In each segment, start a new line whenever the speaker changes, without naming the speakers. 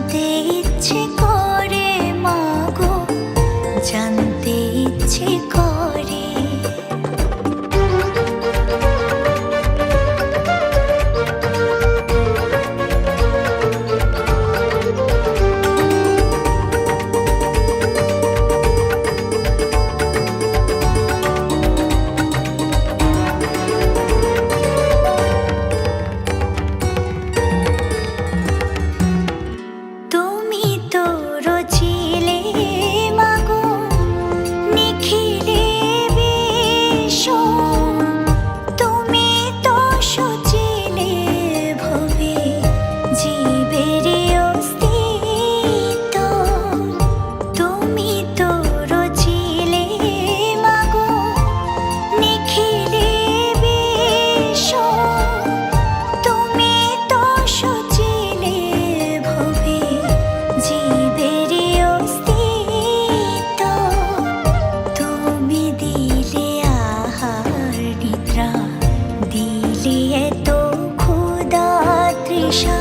জানতে ইচ্ছে করে মাগো, জানতে ইচ্ছে করে। তুমি তো রচিলে মাগো নিখিলে বিশ্ব, তুমি তো সচিলে ভবে জীবের অস্তিত্ব। তুমি তো রচিলে মাগো নিখিলে বিশ্ব, তুমি তো সচিলে ভবে জীবের অস্তিত্ব। তুমি দিলে আহার নিদ্রা, দিলে এত ক্ষুধা তৃষা,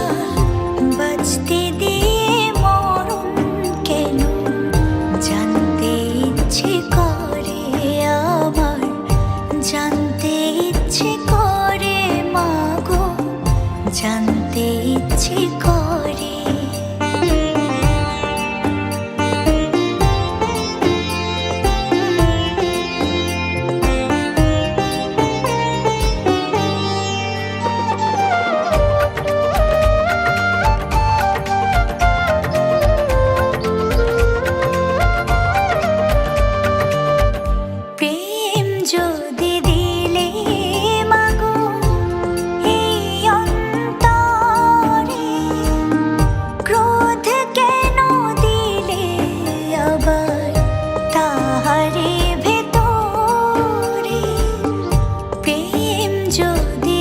বাঁচতে দিয়ে মরণ কেন জানতে ইচ্ছে করে আমার, জানতে ইচ্ছে করে মাগো, জানতে ইচ্ছে করে। প্রেম যদি দিলে মাগো এই অন্তরে, ক্রোধ কেন দিলে আবার তাহারে ভেতরে। প্রেম যদি